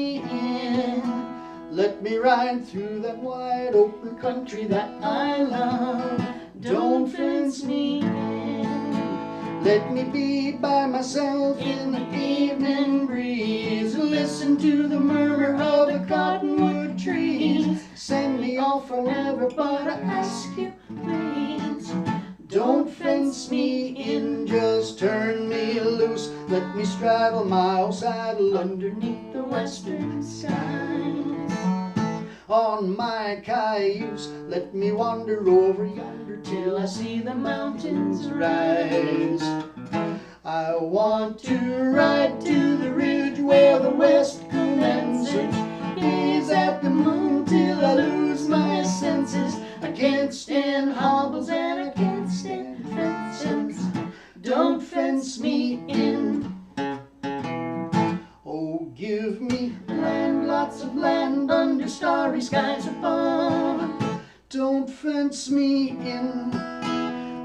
me in. Let me ride through that wide open country that I love. Don't fence me in. Let me be by myself in the evening breeze. Listen to the murmur of the cottonwood trees. Send me off forever, but I ask you, please, don't fence me in, just turn me loose. Let me straddle my old saddle underneath the western skies. On my cayuse, let me wander over yonder till I see the mountains rise. I want to ride to the ridge where the west commences, gaze at the moon till I lose my senses. I can't stand hobbles and I can't stand fences. Don't fence me in. Oh, give me land, lots of land under starry skies above. Don't fence me in.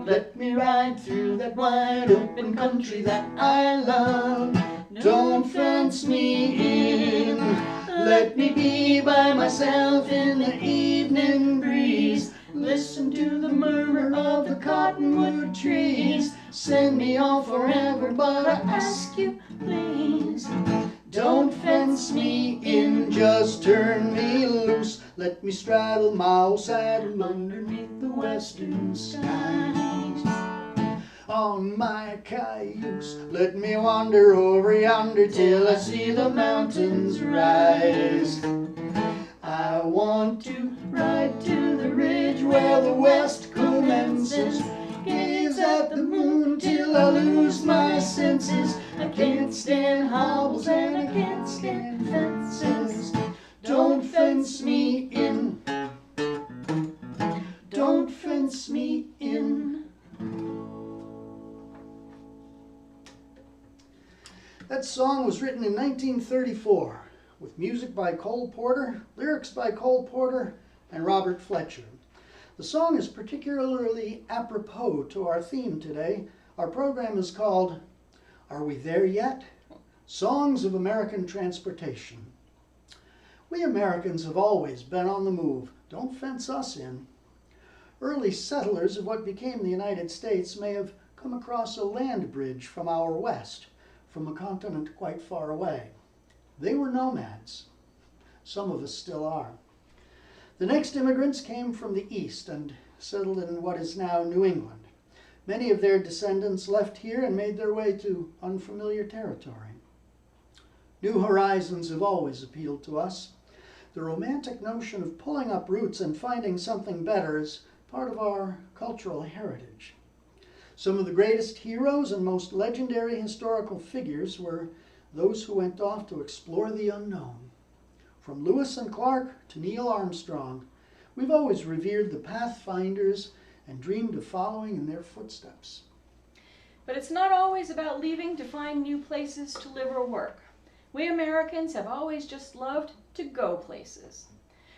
Let me ride through that wide open country that I love. Don't fence me in. Let me be by myself in the evening breeze. Listen to the murmur of the cottonwood trees. Send me off forever, but I ask you, please, don't fence me in, just turn me loose. Let me straddle my old saddle underneath the western skies. On my cayuse, let me wander over yonder till I see the mountains rise. I want to ride to the ridge where the west commences, gaze at the moon till I lose my senses. I can't stand hobbles and I can't stand fences. Don't fence me in. Don't fence me in. That song was written in 1934 with music by Cole Porter, lyrics by Cole Porter and Robert Fletcher. The song is particularly apropos to our theme today. Our program is called Are We There Yet? Songs of American Transportation. We Americans have always been on the move. Don't fence us in. Early settlers of what became the United States may have come across a land bridge from our west, from a continent quite far away. They were nomads. Some of us still are. The next immigrants came from the east and settled in what is now New England. Many of their descendants left here and made their way to unfamiliar territory. New horizons have always appealed to us. The romantic notion of pulling up roots and finding something better is part of our cultural heritage. Some of the greatest heroes and most legendary historical figures were those who went off to explore the unknown. From Lewis and Clark to Neil Armstrong, we've always revered the pathfinders and dreamed of following in their footsteps. But it's not always about leaving to find new places to live or work. We Americans have always just loved to go places.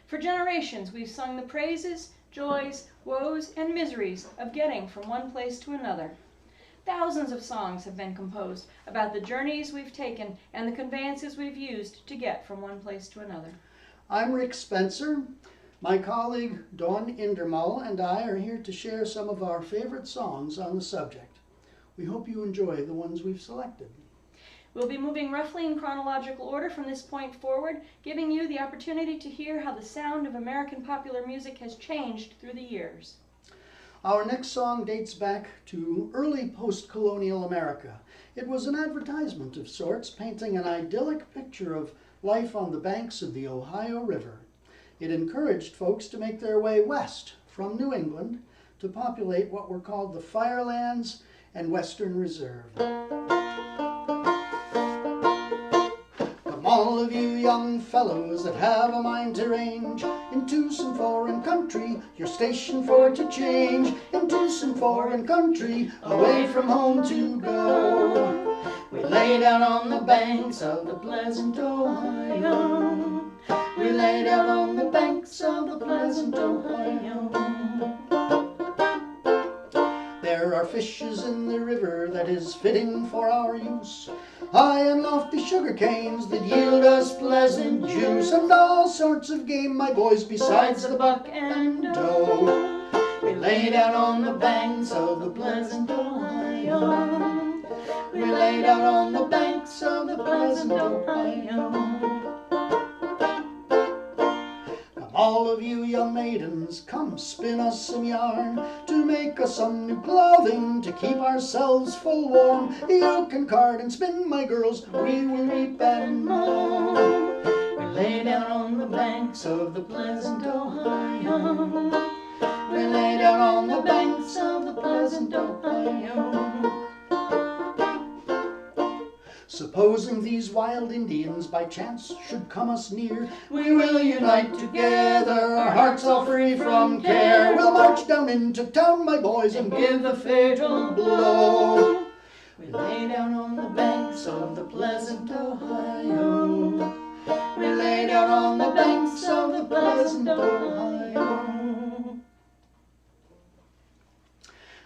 For generations, we've sung the praises, joys, woes, and miseries of getting from one place to another. Thousands of songs have been composed about the journeys we've taken and the conveyances we've used to get from one place to another. I'm Rick Spencer. My colleague Dawn Indermuehle and I are here to share some of our favorite songs on the subject. We hope you enjoy the ones we've selected. We'll be moving roughly in chronological order from this point forward, giving you the opportunity to hear how the sound of American popular music has changed through the years. Our next song dates back to early post-colonial America. It was an advertisement of sorts, painting an idyllic picture of life on the banks of the Ohio River. It encouraged folks to make their way west from New England to populate what were called the Firelands and Western Reserve. Come all of you young fellows that have a mind to range into some foreign country, you're stationed for to change. Into some foreign country, away from home to go. We lay down on the banks of the pleasant Ohio. We lay down on the banks of the pleasant Ohio. There are fishes in the river that is fitting for our use. high and lofty sugar canes that yield us pleasant juice, and all sorts of game, my boys, besides the buck and doe. We lay down on the banks of the pleasant Ohio. We lay down on the banks of the pleasant Ohio. All of you young maidens, come spin us some yarn, to make us some new clothing, to keep ourselves full warm. You can card and spin, my girls, we will reap and mow. We lay down on the banks of the pleasant Ohio. We lay down on the banks of the pleasant Ohio. Supposing these wild Indians by chance should come us near, we will unite together, our hearts all free from care. We'll march down into town, my boys, and give the fatal blow. We lay down on the banks of the pleasant Ohio. We lay down on the banks of the pleasant Ohio.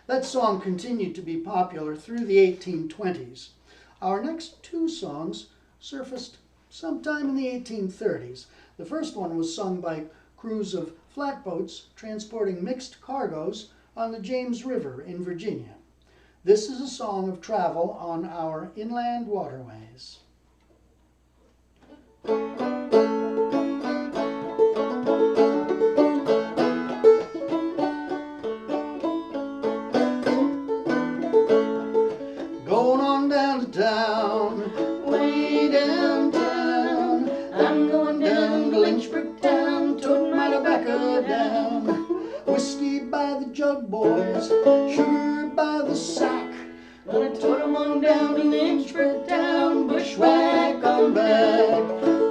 That song continued to be popular through the 1820s. Our next two songs surfaced sometime in the 1830s. The first one was sung by crews of flatboats transporting mixed cargoes on the James River in Virginia. This is a song of travel on our inland waterways. Going on down to town, way downtown. I'm going down to Lynchburg town, toting my tobacco down. Whiskey by the jug, boys, sugar by the sack. Gonna tote 'em on down to Lynchburg town, bushwhack on back.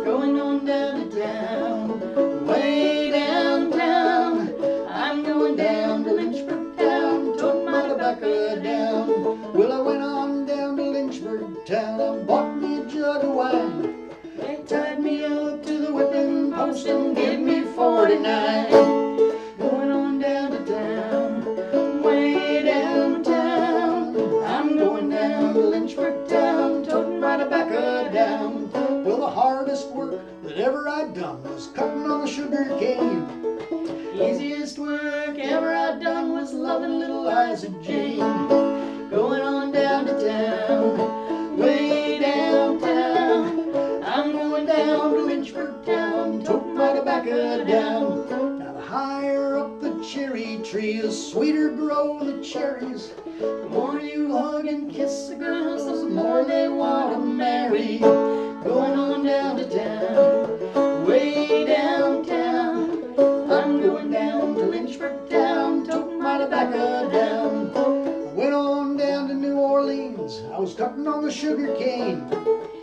Going on down to town, way downtown. I'm going down to Lynchburg town, toting my tobacco down. Well, I went on down to Lynchburg town and bought me a jug of wine. They tied me up to the whipping post and gave me 49. Going on down to town, way downtown. I'm going down to Lynchburg town, toting my tobacco down. Well, the hardest work that ever I'd done was cutting on the sugar cane. Easiest work ever I'd done was loving little Liza Jane. Going on down to town, way downtown. I'm going down to Lynchburg town, toting my tobacco down. Now the higher up the cherry tree, the sweeter grow the cherries. The more you hug and kiss the girls, the more they want to marry. Going on down to town, way downtown. I'm going down to Lynchburg town, toting my tobacco down. I went on down to New Orleans, I was cutting on the sugar cane.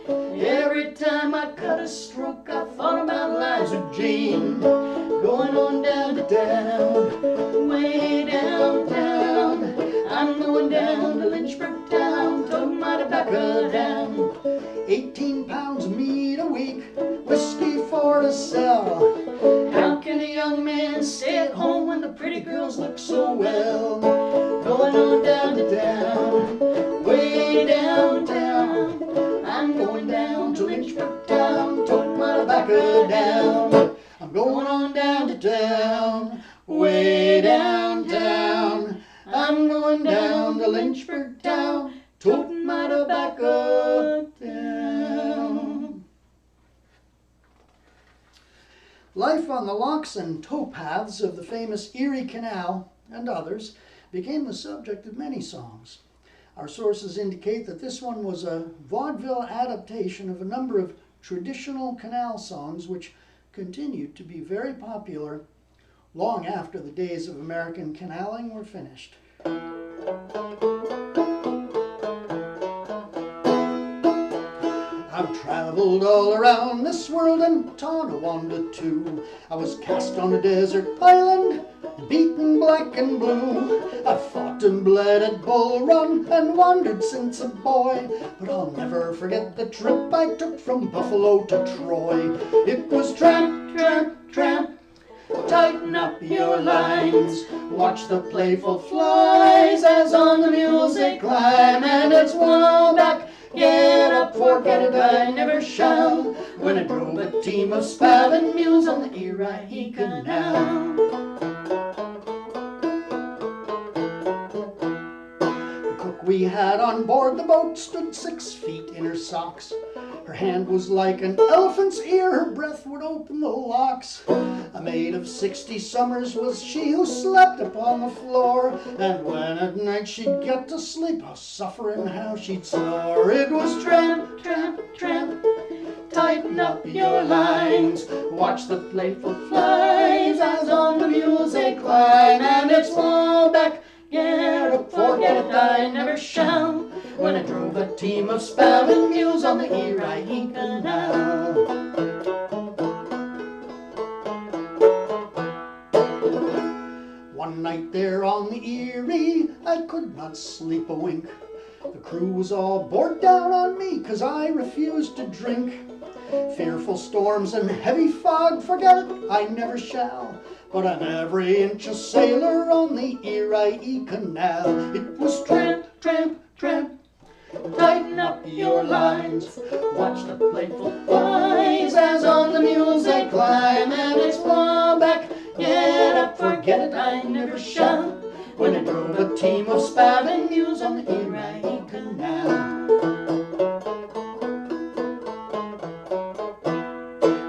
Every time I cut a stroke, I thought about Liza Jane. Going on down to town, way downtown. I'm going down to Lynchburg town, toting my tobacco down. 18 pounds of meat a week, whiskey for to sell. How can a young man stay at home when the pretty girls look so well? Going on down to town, way downtown. I'm going down to Lynchburg town, toting my tobacco down. I'm going on down to town, way downtown. I'm going down to Lynchburg town, toting my tobacco down. Life on the locks and towpaths of the famous Erie Canal and others became the subject of many songs. Our sources indicate that this one was a vaudeville adaptation of a number of traditional canal songs which continued to be very popular long after the days of American canaling were finished. I've traveled all around this world and Tonawanda too. I was cast on a desert island, beaten black and blue. I fought and bled at Bull Run and wandered since a boy. But I'll never forget the trip I took from Buffalo to Troy. It was tramp, tramp, tramp. Tighten up your lines. Watch the playful flies as on the mules they climb. And it's one back, get up for forget it, I never shall, when I drove a team of spavin mules on the Erie Canal. The cook we had on board the boat stood 6 feet in her socks. Her hand was like an elephant's ear, her breath would open the locks. A maid of 60 summers was she who slept upon the floor, and when at night she'd get to sleep, oh, suffering how she'd snore. It was tramp, tramp, tramp, tighten up your lines, watch the playful flies as on the mules they climb, and it's fall back, get up, forget it, I never shall, when I drove a team of spavin mules on the Erie Canal. One night there on the Erie, I could not sleep a wink. The crew was all bored down on me, 'cause I refused to drink. Fearful storms and heavy fog, forget it, I never shall, but I'm every inch a sailor on the Erie Canal. It was tramp, tramp, tramp, tighten up your lines, watch the playful flies as on the mules they climb, and it's fall back, get up, forget it, I never shall, when I drove a team of spavin mules on the Erie Canal.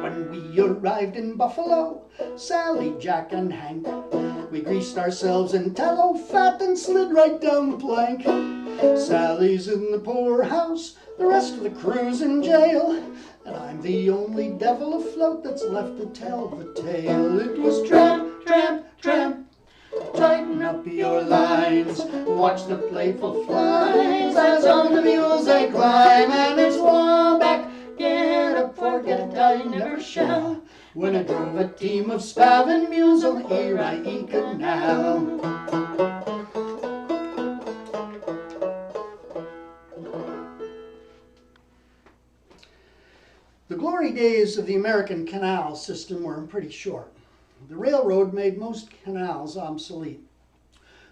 When we arrived in Buffalo, Sally, Jack, and Hank, we greased ourselves in tallow fat and slid right down the plank. Sally's in the poorhouse, the rest of the crew's in jail, and I'm the only devil afloat that's left to tell the tale. It was tramp, tramp, tramp, tighten up your lines, watch the playful flies as on the mules they climb, and it's fall back, get up, forget it, I never shall, when I drove a team of spavin mules on the Erie Canal. The glory days of the American canal system were pretty short. The railroad made most canals obsolete.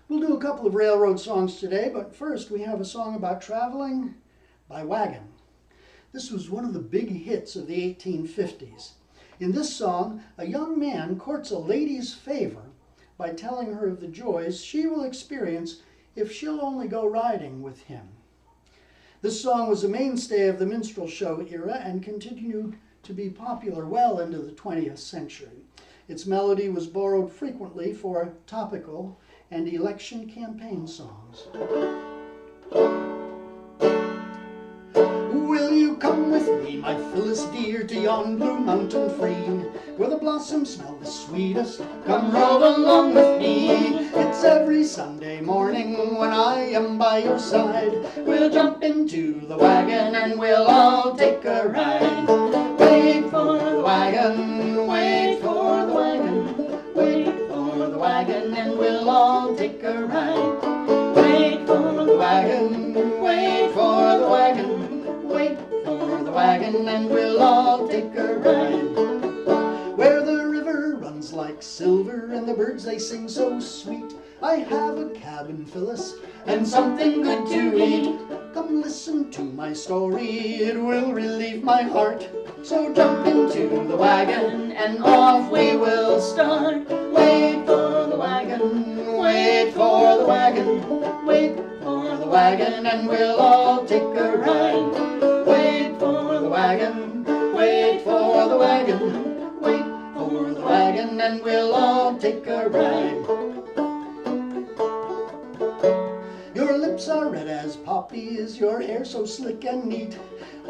We'll do a couple of railroad songs today, but first we have a song about traveling by wagon. This was one of the big hits of the 1850s. In this song, a young man courts a lady's favor by telling her of the joys she will experience if she'll only go riding with him. This song was a mainstay of the minstrel show era and continued to be popular well into the 20th century. Its melody was borrowed frequently for topical and election campaign songs. Will you come with me, my Phyllis dear, to yon blue mountain free, where the blossoms smell the sweetest? Come rove along with me. It's every Sunday morning when I am by your side. We'll jump into the wagon and we'll all take a ride. Wait for the wagon, wait for the wagon, wait for the wagon, and we'll all take a ride. Wait for the wagon, wait for the wagon, wait for the wagon, and we'll all take a ride. Where the river runs like silver and the birds they sing so sweet, I have a cabin, Phyllis, and something good to eat. Come listen to my story, it will relieve my heart. So jump into the wagon and off we will start. Wait for the wagon, wait for the wagon, wait for the wagon, and we'll all take a ride. Wait for the wagon, wait for the wagon, wait for the wagon, and we'll all take a ride. Your lips are red as poppies, your hair so slick and neat,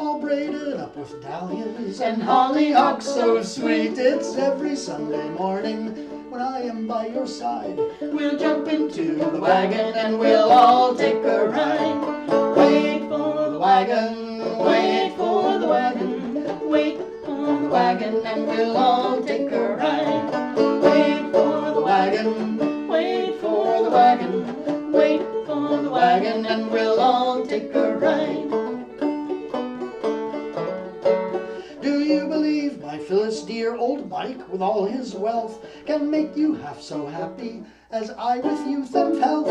all braided up with dahlias and hollyhocks so sweet. It's every Sunday morning when I am by your side. We'll jump into the wagon and we'll all take a ride. Wait for the wagon, wait for the wagon, wait for the wagon, and we'll all take a ride. Wait for the wagon, wait for the wagon, wait for the wagon, and we'll all take a ride. Do you believe, my Phyllis dear, dear old Mike, with all his wealth, can make you half so happy as I with youth and health.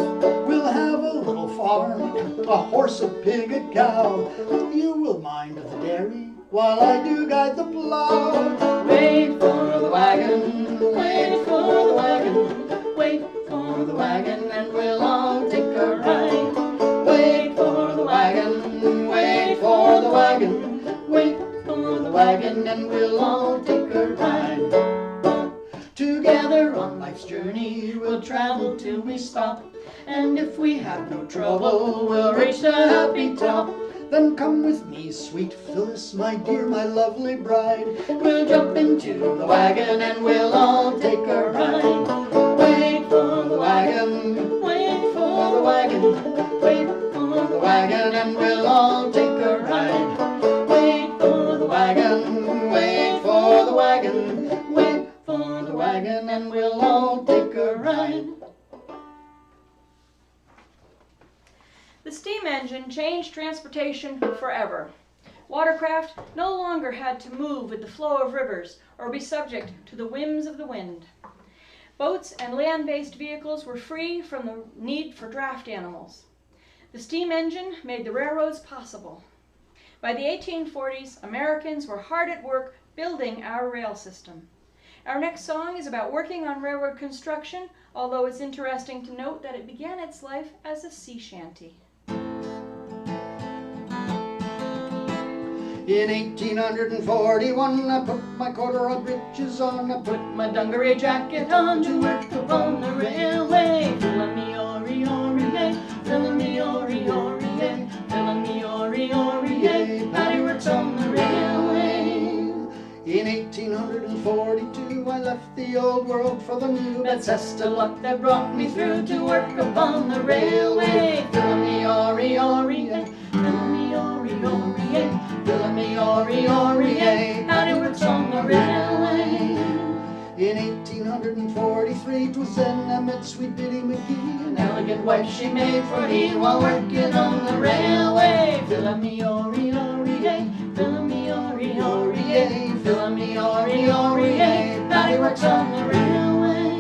We'll have a little farm, a horse, a pig, a cow. You will mind the dairy while I do guide the plow. Wait for the wagon, wait for the wagon, wait for the wagon, and we'll all take a ride. Wait for the wagon, wait for the wagon, wait for the wagon, and we'll all take a ride. Together on life's journey we'll travel till we stop, and if we have no trouble we'll reach the happy top. Then come with me, sweet Phyllis, my dear, my lovely bride. We'll jump into the wagon and we'll all take a ride. Wait for the wagon, wait for the wagon, wait for the wagon, and we'll all take a ride. Wait for the wagon, wait for the wagon, wait for the wagon, and we'll all take a ride. The steam engine changed transportation forever. Watercraft no longer had to move with the flow of rivers or be subject to the whims of the wind. Boats and land-based vehicles were free from the need for draft animals. The steam engine made the railroads possible. By the 1840s, Americans were hard at work building our rail system. Our next song is about working on railroad construction, although it's interesting to note that it began its life as a sea shanty. In 1841 I put my corduroy breeches on, I put My dungaree jacket on to work upon the railway. Fill-a-me-ori-ori-yay, fill-a-me-ori-ori-yay, fill-a-me-ori-ori-yay, Patty works on the railway. In 1842 I left the old world for the new. That's the luck that brought me through to work upon the railway. Fill-a-me-ori-ori-yay, fill-a-me-ori-ori-yay, fill-a-me-ori-ori-yay, Patty works on the railway. In 1843 'twas then I met sweet Biddy McGee, An elegant wife she made for me while working on the railway. Fill-a-me-ori-ori-yay, fill-a-me-ori-ori-yay, fill-a-me-ori-ori-yay, Patty works on the railway.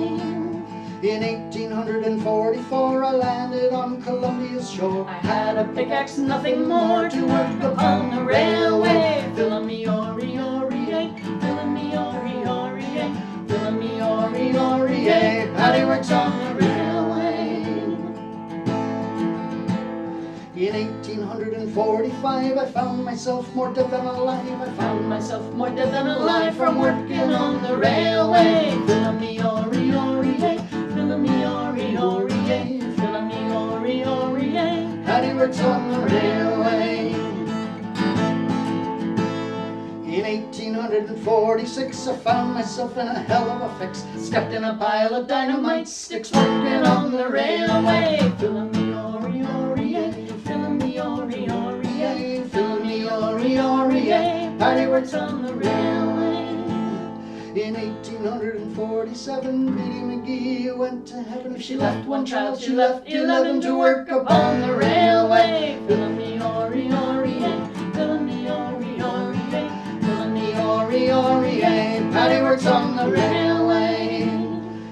In 1844 I landed on Columbia's shore. I had a pickaxe, nothing more, to work upon the railway. Fill-a-me-ori-ori-yay, fill-a-me-ori-ori-yay, fill-a-me-ori-ori-yay, Patty works on the railway. In 1845 I found myself more dead than alive. I Found myself more dead than alive from working on the railway. Fill-a-me-ori-ori-yay, fill-a-me-ori-ori-yay, fill-a-me-ori-ori-yay, Patty works on the railway. In 1846 I found myself in a hell of a fix, Stepped in a pile of dynamite sticks working on the railway. Fill-a-me-ori-ori-yay, fill-a-me-ori-ori-yay, fill-a-me-ori-ori-yay, Patty works on the railway. In 1847 Biddy McGee went to heaven. If she left one child, she left 11 to work upon the railway. Fill-a-me-ori-ori-yay, fill-a-me-ori-ori-yay, fill-a-me-ori-ori-yay, Patty works on the railway.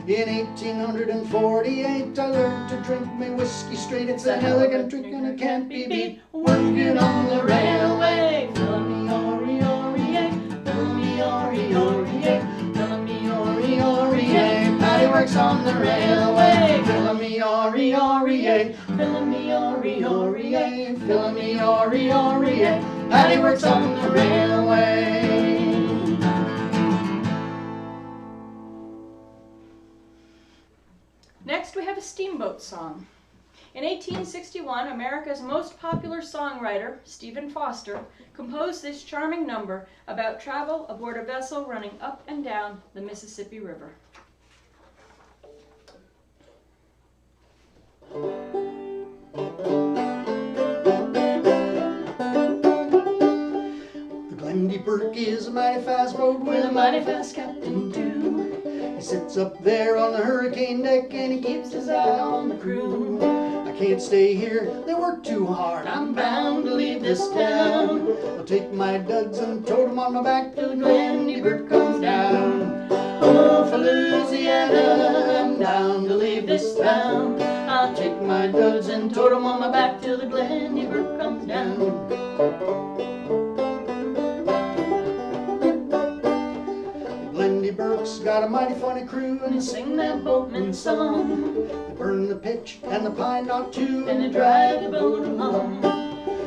In 1848 I learned to drink me whiskey straight. It's an elegant drink and it can't be beat. Working on the railway. Fill-a-me-ori-ori-yay, fill-a-me-ori-ori-yay, fill-a-me-ori-ori-yay, Patty works on the railway. Fill-a-me-ori-ori-yay, fill-a-me-ori-ori-yay, fill-a-me-ori-ori-yay, Patty works on the railway. Next we have a steamboat song. In 1861, America's most popular songwriter, Stephen Foster, composed this charming number about travel aboard a vessel running up and down the Mississippi River. The Glendy Burke is a mighty fast boat With a mighty fast captain too. He sits up there on the hurricane deck and he keeps his eye on the crew. I can't stay here, they work too hard. I'm bound to leave this town. I'll take my duds and tote 'em on my back till the Glendy comes down. Oh, for Louisiana, I'm bound to leave this town. I'll take my duds and tote 'em on my back till the Glendy comes down. Burke's got a mighty funny crew, and they sing that boatman song. They burn the pitch and the pine knot too, and they drive the boat along.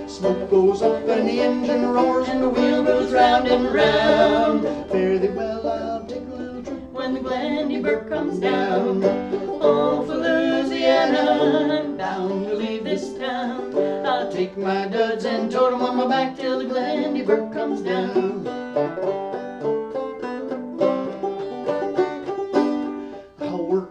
Smoke goes up and the engine roars, and the wheel goes round and round. Fare thee well, I'll take a little trip when the Glendy comes down. Oh, for Louisiana, I'm bound to leave this town. I'll take my duds and tote 'em on my back till the Glendy comes down.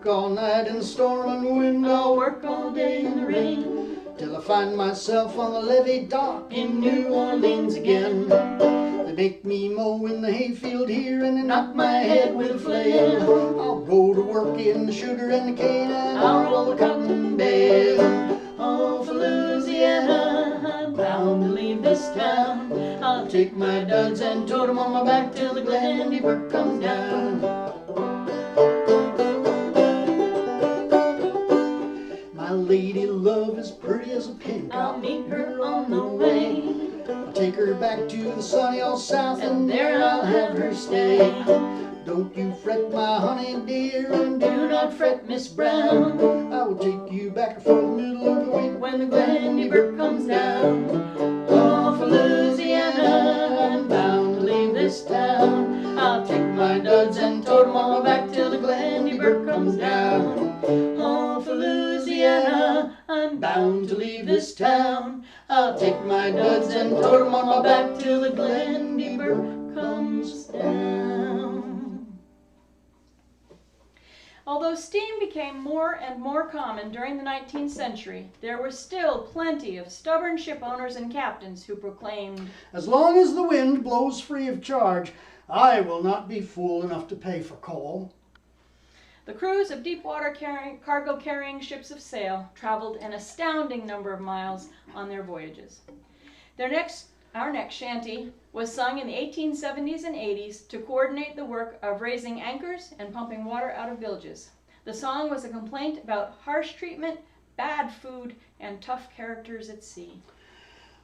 All night in the storm and wind, I'll work all day in the rain, till I find myself on the levee dock in New Orleans again. They make me mow in the hayfield here, and they knock my head with a flail. I'll go to work in the sugar and the cane, and I'll roll the cotton bale. Oh, for Louisiana, I'm bound to leave this town. I'll take my duds and tote 'em on my back till the Glendy comes down. Lady love is pretty as a pink. I'll meet her on the way. I'll take her back to the sunny old south, and there I'll have her stay. Don't you fret, my honey dear, and do not fret, Miss Brown. I will take you back for the middle of the week when the Glendy comes down. Oh, for Louisiana, I'm bound to leave this town. I'll take my duds and tote 'em on my back till the Glendy comes down. Oh, for Louisiana, I'm bound to leave this town. I'll take my duds and tote 'em on my back till the Glendy comes down. Although steam became more and more common during the 19th century, there were still plenty of stubborn ship owners and captains who proclaimed, "As long as the wind blows free of charge, I will not be fool enough to pay for coal." The crews of deep-water cargo-carrying ships of sail traveled an astounding number of miles on their voyages. Our next shanty was sung in the 1870s and 80s to coordinate the work of raising anchors and pumping water out of bilges. The song was a complaint about harsh treatment, bad food, and tough characters at sea.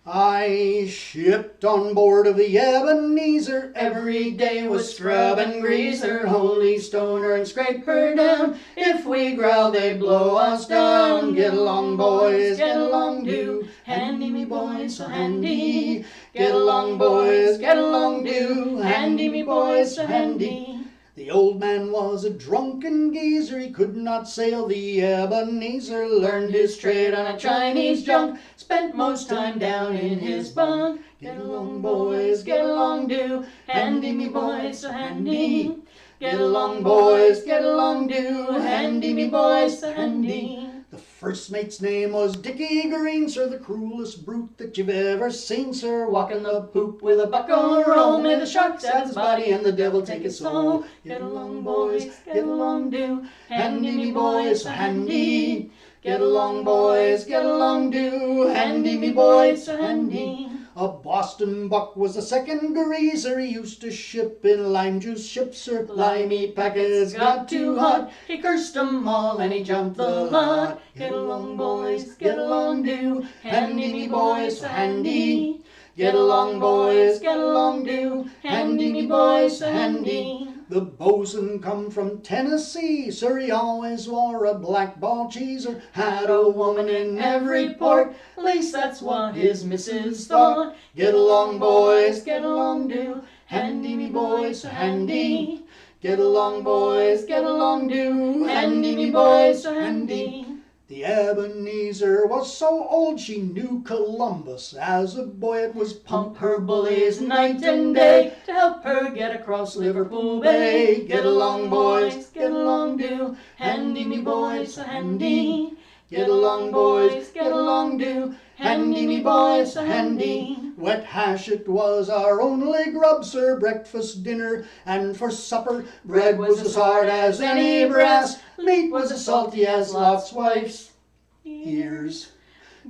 I shipped on board of the Ebenezer, every day was scrub and grease her, holy stone her and scrape her down. If we growl, they blow us down. Get along, boys, get along, do. Handy me, boys, so handy. Get along, boys, get along, do. Handy me, boys, so handy. The old man was a drunken geezer, he could not sail the Ebenezer. Learned his trade on a Chinese junk, spent most time down in his bunk. Get along, boys, get along, do. Handy me, boys, so handy. Get along, boys, get along, do. Handy me, boys, so handy. The first mate's name was Dickie Green, sir, the cruelest brute that you've ever seen, sir. Walking the poop with a buckle roll, may the sharks have his body and the devil take his soul. Get along, boys, get along, do. Handy me, boys, so handy. Get along, boys, get along, do. Handy me, boys, so handy. A Boston buck was the second greaser. He used to ship in lime juice ships, sir. Limey packets got too hot. He cursed 'em all and he jumped the lot. Get along, boys, get along, do. Handy me, boys, so handy. Get along, boys, get along, do. Handy me, boys, so handy. The bosun come from Tennessee, sir, he always wore a black ball cheeser. Had a woman in every port, at least that's what his missus thought. Get along, boys, get along, do. Handy me, boys, so handy. Get along, boys, get along, do. Handy me, boys, so handy. The Ebenezer was so old she knew Columbus. As a boy it was pump her bullies night and day to help her get across Liverpool Bay. Get along, boys, get along, do. Handy me, boys, so handy. Get along, boys, get along, do. Handy me, boys, so handy. Wet hash it was our only grub, sir. Breakfast, dinner, and for supper. Bread was as hard as any brass. Meat was as salty as Lot's wife's ears.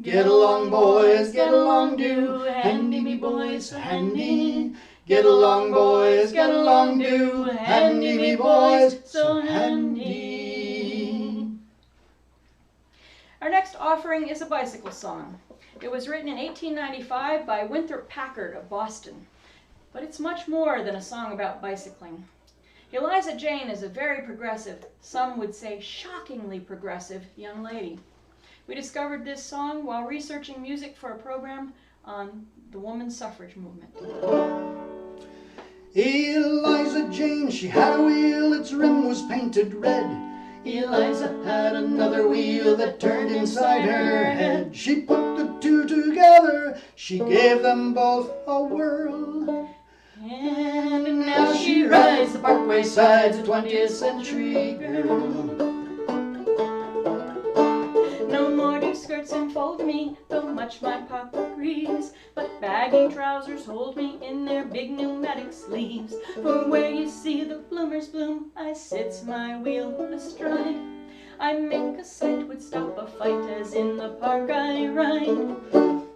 Get along, boys, get along, do. Handy me, boys, handy. Get along, boys, get along, do. Handy me, boys, so handy. Our next offering is a bicycle song. It was written in 1895 by Winthrop Packard of Boston. But it's much more than a song about bicycling. Eliza Jane is a very progressive, some would say shockingly progressive, young lady. We discovered this song while researching music for a program on the women's suffrage movement. Eliza Jane, she had a wheel, its rim was painted red. Eliza had another wheel that turned inside her head. She put the two together, she gave them both a whirl. And now she rides the parkway sides, a 20th century girl. No more do skirts enfold me, though much my papa grieves, but baggy trousers hold me in their big pneumatic sleeves. For where you see the bloomers bloom, I sits my wheel astride. I make a sight, would stop a fight, as in the park I ride.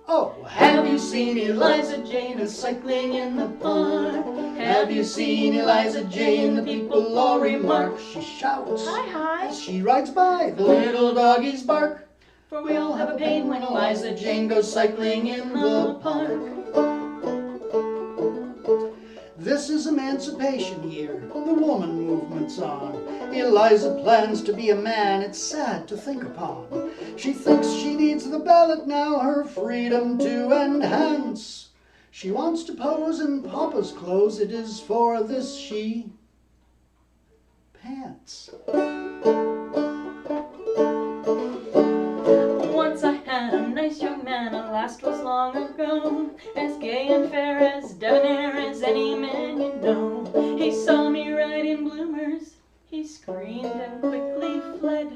Oh, have you seen Eliza Jane a-cycling in the park? Have you seen Eliza Jane? The people all remark. She shouts, Hi, hi. as she rides by. The little doggies bark, for we all have a pain when Eliza Jane goes cycling in the park. This is Emancipation Year, the woman movement's on. Eliza plans to be a man, it's sad to think upon. She thinks she needs the ballot now, her freedom to enhance. She wants to pose in Papa's clothes, it is for this she pants. Once I had a nice young man, alas 'twas long ago, as gay and fair, as debonair as any man you know. He saw me ride in bloomers, he screamed and quickly fled.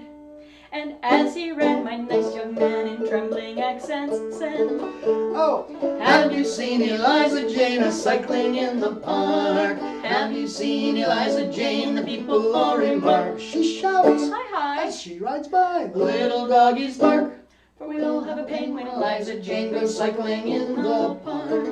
And as he ran, my nice young man in trembling accents said, Oh, have you seen Eliza Jane a-cycling in the park? Have you seen Eliza Jane? The people all remark. She shouts, Hi, hi. as she rides by. The little doggies bark, for we all have a pain when Eliza Jane goes cycling in the park.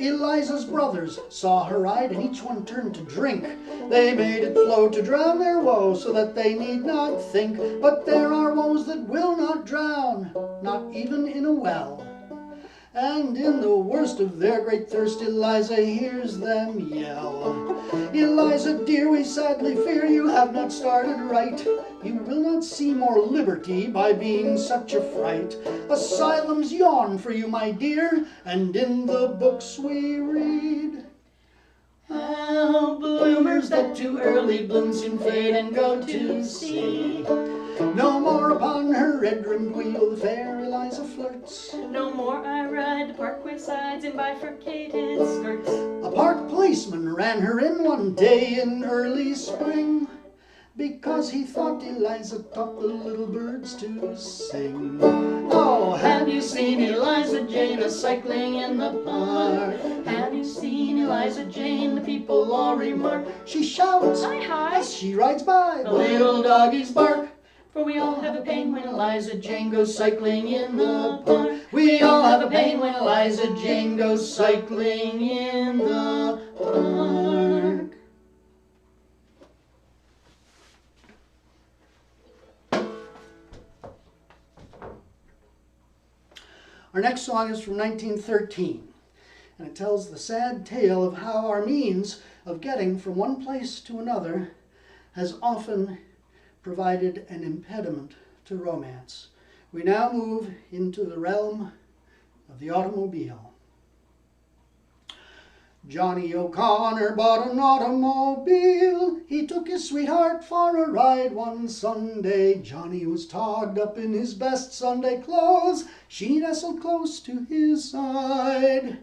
Eliza's brothers saw her ride, and each one turned to drink. They made it flow to drown their woe, so that they need not think. But there are woes that will not drown, not even in a well. And in the worst of their great thirst, Eliza hears them yell. Eliza, dear, we sadly fear you have not started right. You will not see more liberty by being such a fright. Asylums yawn for you, my dear, and in the books we read how bloomers that too early bloom soon fade and go to seed. No more upon her red-rimmed wheel the fair Eliza flirts. No more I ride the parkway sides in bifurcated skirts. A park policeman ran her in one day in early spring, because he thought Eliza taught the little birds to sing. Oh, have you seen Eliza Jane a-cycling in the park? Have you seen Eliza Jane? The people all remark. She shouts, Hi, hi. as she rides by. The little doggies bark, for we all have a pain when Eliza Jane goes cycling in the park. We all have a pain when Eliza Jane goes cycling in the park. Our next song is from 1913, and it tells the sad tale of how our means of getting from one place to another has often provided an impediment to romance. We now move into the realm of the automobile. Johnny O'Connor bought an automobile. He took his sweetheart for a ride one Sunday. Johnny was togged up in his best Sunday clothes. She nestled close to his side.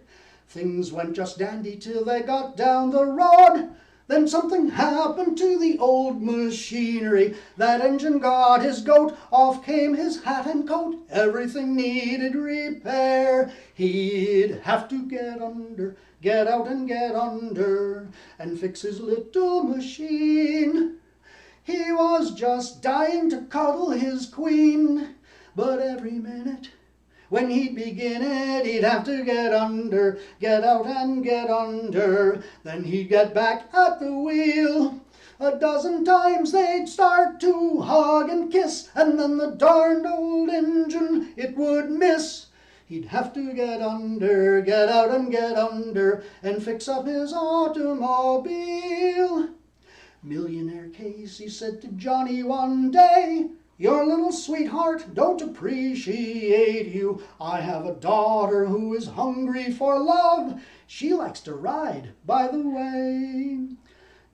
Things went just dandy till they got down the road. Then something happened to the old machinery. That engine got his goat, off came his hat and coat. Everything needed repair. He'd have to get out and get under, and fix his little machine. He was just dying to cuddle his queen, but every minute when he'd begin it, he'd have to get under, get out and get under. Then he'd get back at the wheel. A dozen times they'd start to hug and kiss, and then the darned old engine, it would miss. He'd have to get under, get out and get under, and fix up his automobile. Millionaire Casey said to Johnny one day, "Your little sweetheart don't appreciate you. I have a daughter who is hungry for love. She likes to ride, by the way."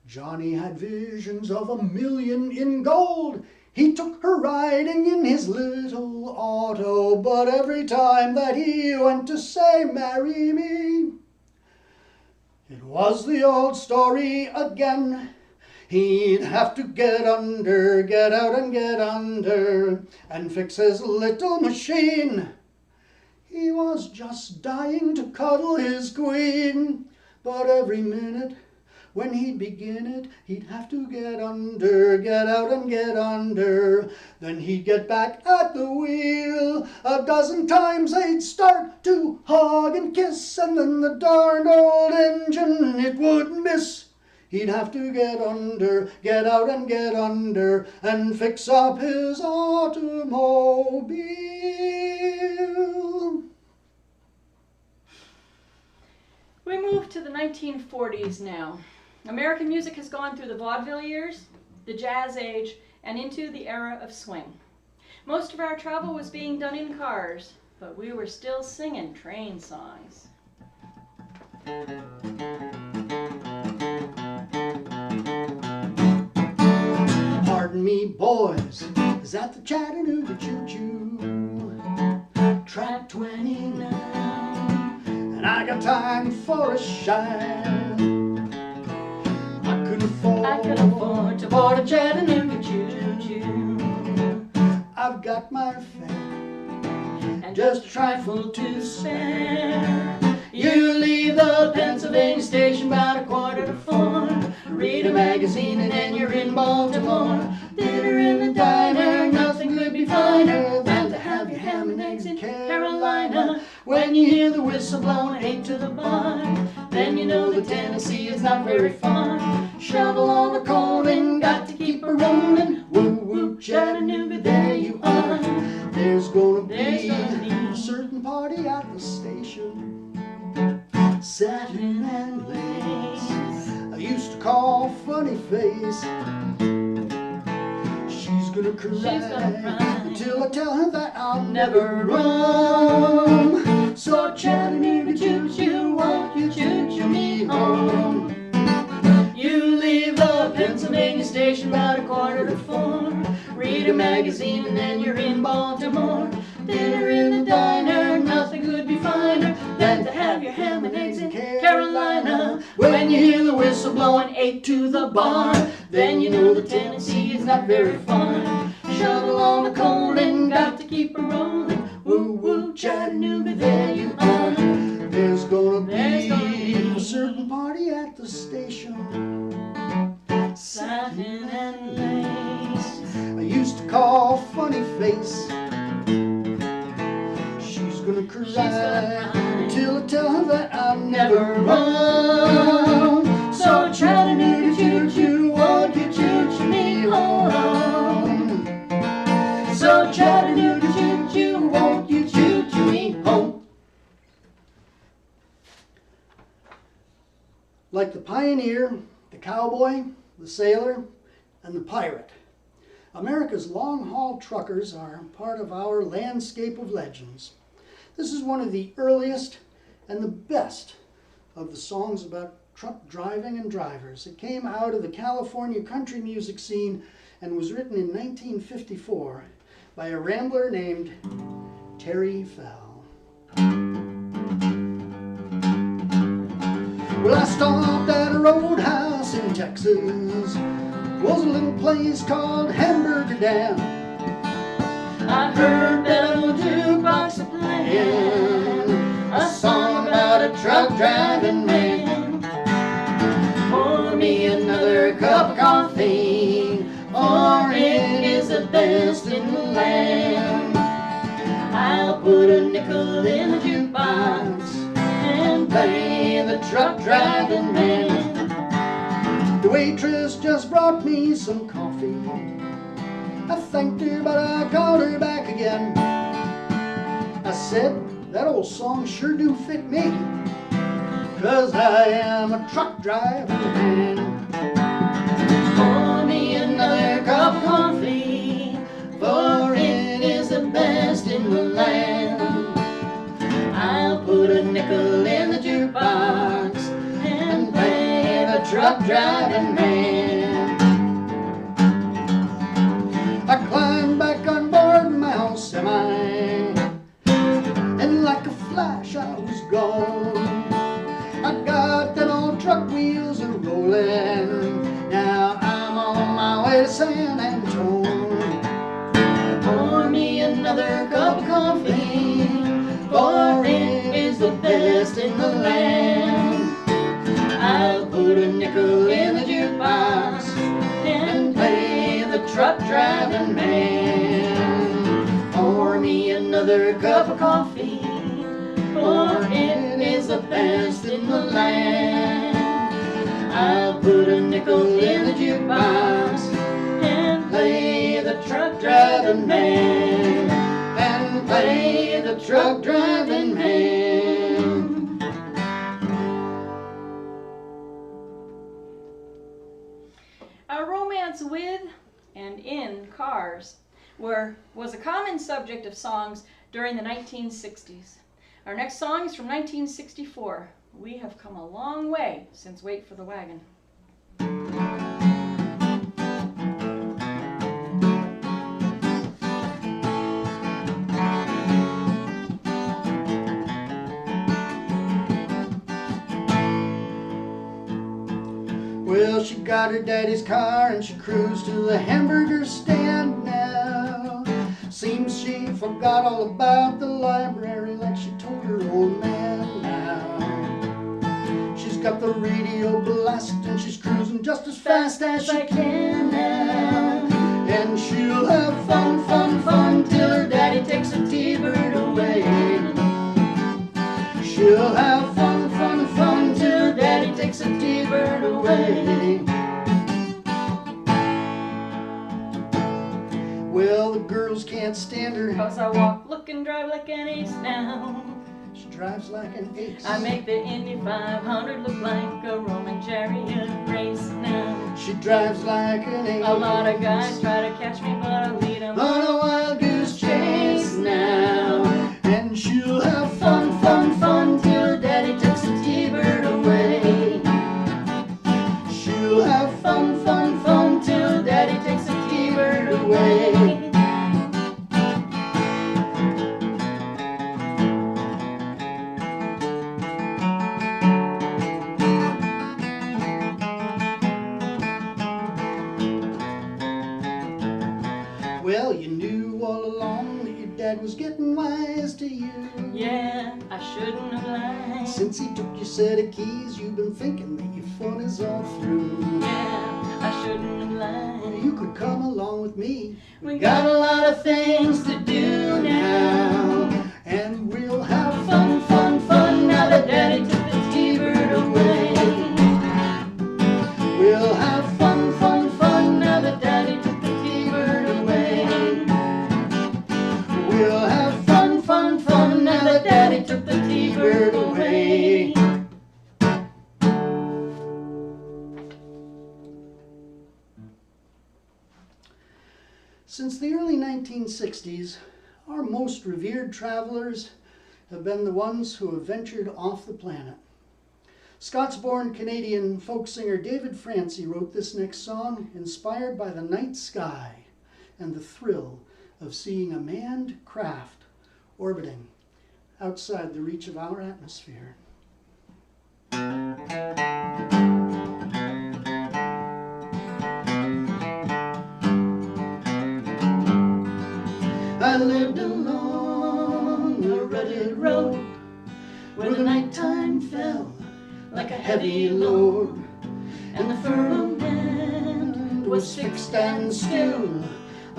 Johnny had visions of $1,000,000 in gold. He took her riding in his little auto, but every time that he went to say, "Marry me," it was the old story again. He'd have to get under, get out and get under, and fix his little machine. He was just dying to cuddle his queen, but every minute when he'd begin it, he'd have to get under, get out and get under. Then he'd get back at the wheel. A dozen times they'd start to hug and kiss, and then the darned old engine, it would miss. He'd have to get under, get out and get under, and fix up his automobile. We move to the 1940s now. American music has gone through the vaudeville years, the jazz age, and into the era of swing. Most of our travel was being done in cars, but we were still singing train songs. Pardon me, boys, is that the Chattanooga Choo-Choo? Track 29, and I got time for a shine. I could afford to board a Chattanooga Choo-Choo. I've got my fare and just a trifle to spare. You leave the Pennsylvania station about 3:45. Read a magazine and then you're in Baltimore. Dinner in the diner, nothing could be finer than to have your ham and eggs in Carolina. When you hear the whistle blowing 8 to the bar, then you know that Tennessee is not very far. Shovel all the coal and got to keep a rolling. Woo woo Chattanooga, there you are. There's gonna be a certain party at the station, satin and lace. I used to call Funny Face. She's gonna cry until I tell her that I'll never run. So Chattanooga choo-choo, won't you choo-choo me home? You leave the Pennsylvania station about 3:45. Read a magazine and then you're in Baltimore. Dinner in the diner, nothing could be finer than to have your ham and eggs in Carolina. When you hear the whistle blowing 8 to the bar, then you know that Tennessee is not very far. Shovel all the coal and got to keep a rolling. Woo woo Chattanooga, there you are. There's gonna be a certain party at the station, satin and lace. I used to call Funny Face. She's gonna cry until I tell her that I'll never run. So Chattanooga choo-choo, won't you choo-choo me home? So Chattanooga choo-choo, won't you choo-choo me home? Like the pioneer, the cowboy, the sailor, and the pirate, America's long-haul truckers are part of our landscape of legends. This is one of the earliest and the best of the songs about truck driving and drivers. It came out of the California country music scene and was written in 1954 by a rambler named Terry Fell. Well, I stopped at a roadhouse in Texas. It was a little place called Hamburger Dam. I heard that old jukebox playing a song about a truck driving man. Pour me another cup of coffee. Oh, best in the land. I'll put a nickel in the jukebox and play the truck driving man. The waitress just brought me some coffee. I thanked her, but I called her back again. I said, that old song sure do fit me, 'cause I am a truck driving man. Pour me another cup of coffee, for it is the best in the land. I'll put a nickel in the jukebox and play the truck driving man. I climbed back on board my old semi, and like a flash I was gone. I got them old truck wheels a-rolling. Now I'm on my way to San Antone. Pour me another cup of coffee, for it is the best in the land. I'll put a nickel in the jukebox and play the truck driving man. Pour me another cup of coffee, for it is the best in the land. I'll put a nickel in the jukebox and play the truck driving man, and play the truck driving man. A romance with and in cars was a common subject of songs during the 1960s. Our next song is from 1964. We have come a long way since Wait for the Wagon. Well, she got her daddy's car and she cruised to the hamburger stand now. Seems she forgot all about the library like she told her old man now. She's got the radio blast and she's cruising just as fast as she can now. And she'll have fun, fun, fun till her daddy takes a T-bird away. She'll have fun, fun, fun till her daddy takes a T-bird away. Well, the girls can't stand her, 'Cause I walk, look, and drive like an ace now. she drives like an ace. I make the Indy 500 look like a Roman chariot race now. She drives like an ace. A lot of guys try to catch me, but I lead them on a wild goose chase now. And she'll have fun, fun, fun till her daddy takes a T-bird away. She'll have fun, fun, fun till her daddy takes a T-bird away. Well, you knew all along that your dad was getting wise to you. Yeah, I shouldn't have lied. Since he took your set of keys, you've been thinking that your fun is all through. Yeah, I shouldn't have lied. You could come along with me. We got a lot of things to do now, and we'll have fun, fun, fun now that daddy took the T-bird away. We'll have fun, fun, fun now that daddy took the T-bird away. We'll have fun, fun, fun now that daddy took the T-bird away. Since the early 1960s, our most revered travelers have been the ones who have ventured off the planet. Scots-born Canadian folk singer David Francie wrote this next song inspired by the night sky and the thrill of seeing a manned craft orbiting outside the reach of our atmosphere. I lived along a rutted road where the nighttime fell like a heavy load, and the firmament was fixed and still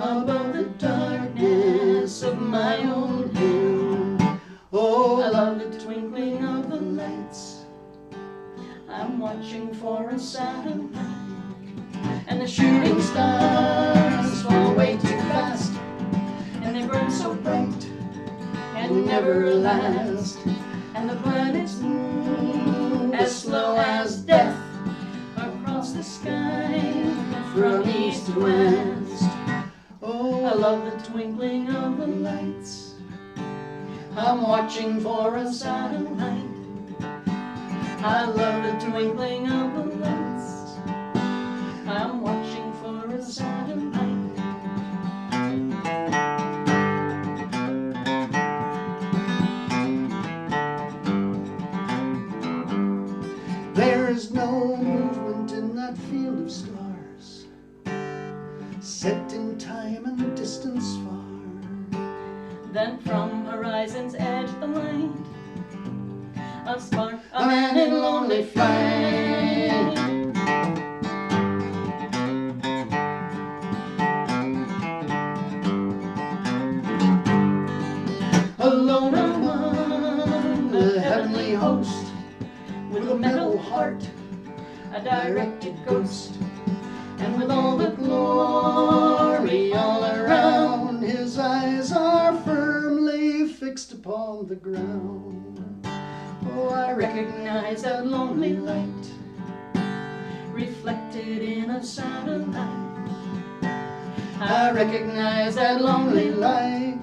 above the darkness of my old home. Oh, I love the twinkling of the lights. I'm watching for a satellite, and the shooting stars fall way too fast, and they burn so bright and never last, and the planets move as slow as death across the sky from east to west. Oh, I love the twinkling of the lights. I'm watching for a satellite. I love the twinkling of the lights. I'm watching for a satellite. There's no movement in that field of stars, set in time and distance far. Then from horizon's edge the light, a spark, a man in lonely flight. Alone among the heavenly host, with a metal heart, a directed ghost, and with all the glory all around, his eyes are firmly fixed upon the ground. Oh, I recognize that lonely light, reflected in a satellite. I recognize that lonely light,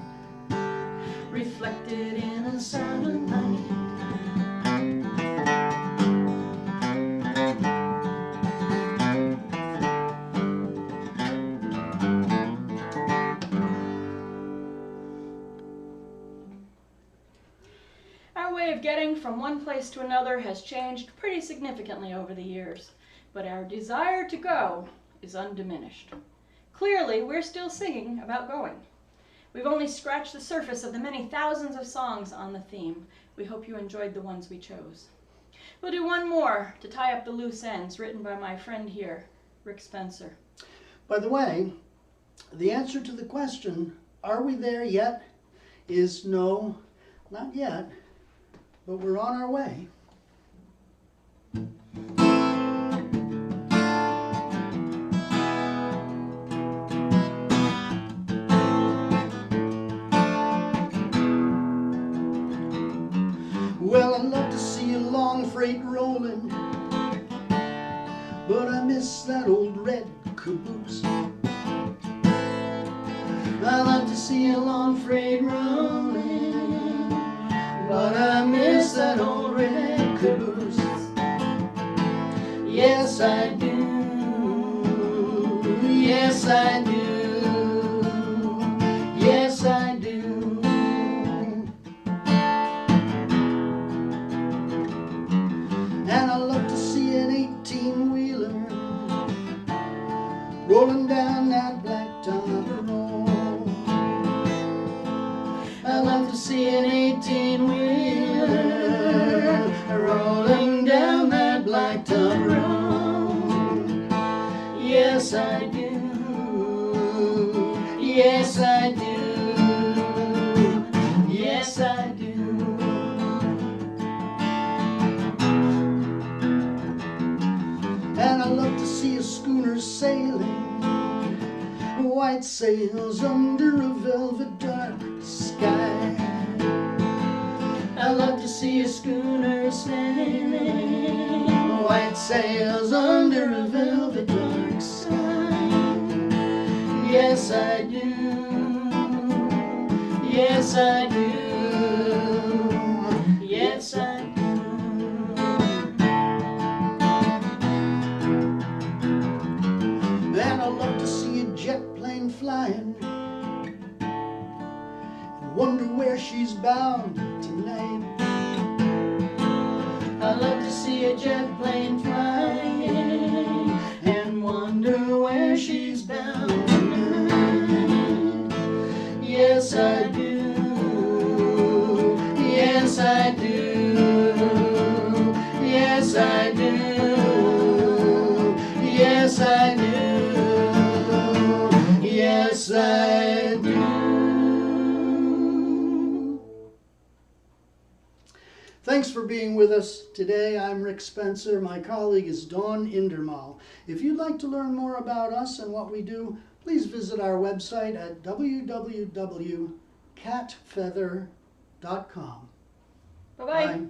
reflected in a satellite. Our way of getting from one place to another has changed pretty significantly over the years, but our desire to go is undiminished. Clearly, we're still singing about going. We've only scratched the surface of the many thousands of songs on the theme. We hope you enjoyed the ones we chose. We'll do one more to tie up the loose ends, written by my friend here, Rick Spencer. By the way, the answer to the question, are we there yet, is no, not yet, but we're on our way. Well, I'd love to see a long freight rolling, but I miss that old red caboose. I love to see a long freight rolling, but I miss that old red caboose. Yes, I do. Yes, I do. Yes, I do. And I love to see an 18-wheeler rolling down that blacktop road. I love to see an 18-wheeler rolling down that blacktop road. Yes, I do. Yes, I do. Yes, I do. And I love to see a schooner sailing, white sails under a velvet dark sky. I love to see a schooner sailing, white sails under a velvet dark sky. Yes, I do. Yes, I do. Yes, I do. And I love to see a jet plane flying and wonder where she's bound tonight. I love to see a jet plane flying and wonder where she's bound tonight. Yes, I do. Yes, I do. Yes, I do. Yes, I do. Yes, I do. being with us today. I'm Rick Spencer. My colleague is Dawn Indermuehle. If you'd like to learn more about us and what we do, please visit our website at www.catfeather.com. Bye-bye. Bye.